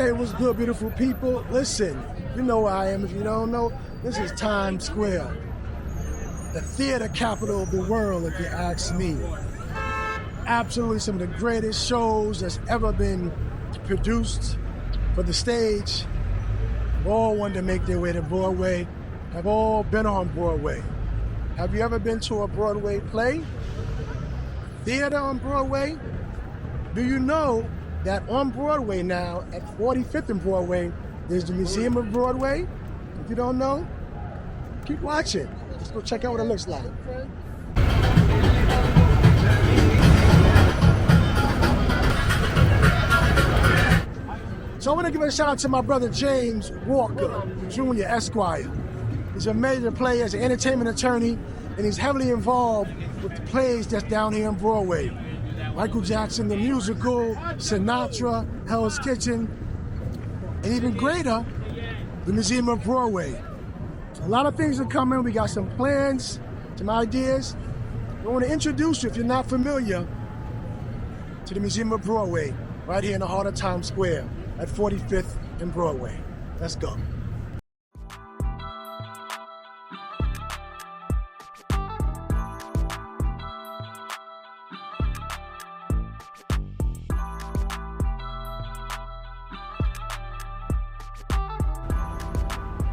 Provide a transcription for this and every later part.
Okay, what's good, beautiful people? Listen, you know where I am. If you don't know, this is Times Square, the theater capital of the world, if you ask me. Absolutely some of the greatest shows that's ever been produced for the stage have all wanted to make their way to Broadway, have all been on Broadway. Have you ever been to a Broadway play? Theater on Broadway? Do you know that on Broadway now, at 45th and Broadway, there's the Museum of Broadway? If you don't know, keep watching. Let's go check out what it looks like. So I want to give a shout out to my brother James Walker, Jr., Esquire. He's a major player as an entertainment attorney, and he's heavily involved with the plays that's down here on Broadway. Michael Jackson, the musical, Sinatra, Hell's Kitchen, and even greater, the Museum of Broadway. A lot of things are coming. We got some plans, some ideas. I want to introduce you, if you're not familiar, to the Museum of Broadway, right here in the heart of Times Square at 45th and Broadway. Let's go.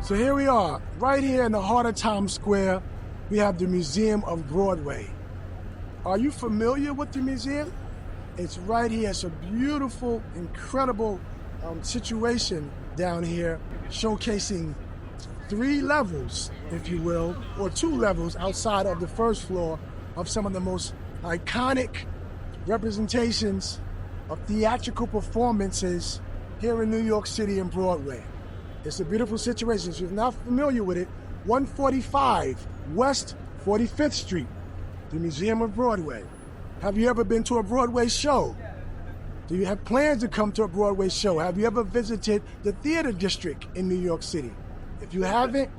So here we are, right here in the heart of Times Square. We have the Museum of Broadway. Are you familiar with the museum? It's right here. It's a beautiful, incredible situation down here, showcasing 3 levels, if you will, or 2 levels outside of the first floor of some of the most iconic representations of theatrical performances here in New York City and Broadway. It's a beautiful situation. If you're not familiar with it, 145 West 45th Street, the Museum of Broadway. Have you ever been to a Broadway show? Do you have plans to come to a Broadway show? Have you ever visited the theater district in New York City? If you haven't,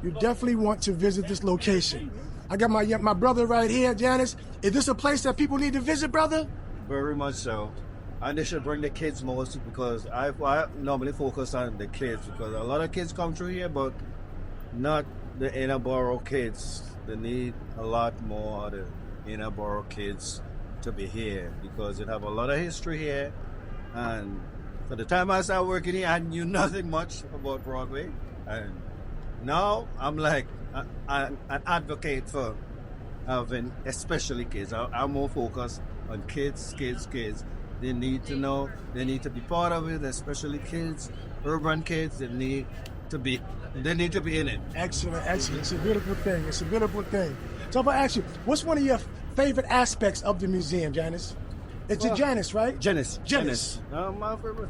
you definitely want to visit this location. I got my brother right here, Janice. Is this a place that people need to visit, brother? Very much so. And they should bring the kids most, because I normally focus on the kids, because a lot of kids come through here, but not the inner borough kids. They need a lot more of the inner borough kids to be here, because it have a lot of history here. And for the time I started working here, I knew nothing much about Broadway. And now I'm like an advocate for having especially kids. I'm more focused on kids. They need to know, they need to be part of it, especially kids, urban kids. They need to be in it. Excellent. It's a beautiful thing. So if I ask you, what's one of your favorite aspects of the museum, Janice? It's Janice, right? Janice. My favorite.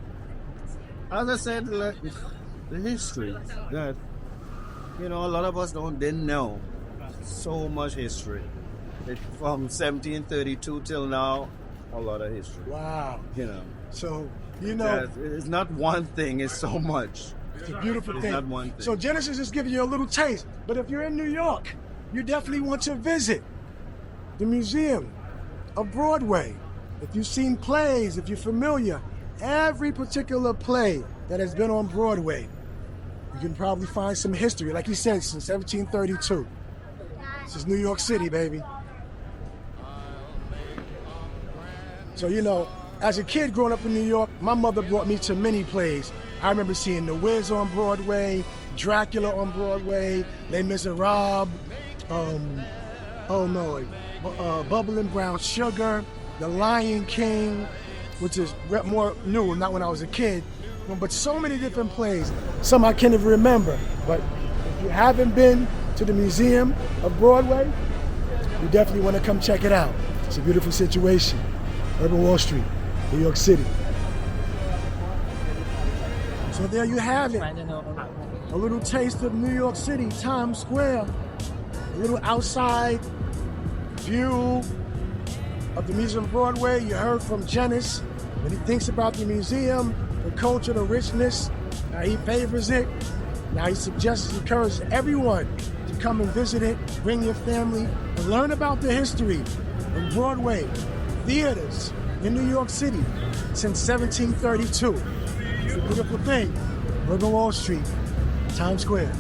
As I said, the history that, a lot of us didn't know. So much history. From 1732 till now, a lot of history. Wow. So, it's not one thing, it's so much. It's a beautiful thing. It's not one thing. So Genesis is giving you a little taste. But if you're in New York, you definitely want to visit the Museum of Broadway. If you've seen plays, if you're familiar, every particular play that has been on Broadway, you can probably find some history. Like you said, since 1732. This is New York City, baby. So, as a kid growing up in New York, my mother brought me to many plays. I remember seeing The Wiz on Broadway, Dracula on Broadway, Les Miserables, Bubble and Brown Sugar, The Lion King, which is more new, not when I was a kid, but so many different plays. Some I can't even remember, but if you haven't been to the Museum of Broadway, you definitely want to come check it out. It's a beautiful situation. Urban Wall Street, New York City. So there you have it. A little taste of New York City, Times Square. A little outside view of the Museum of Broadway. You heard from Janice when he thinks about the museum, the culture, the richness. Now he favors it. Now he suggests, encourages everyone to come and visit it, bring your family, and learn about the history of Broadway theaters in New York City since 1732. It's a beautiful thing. Urban Wall Street, Times Square.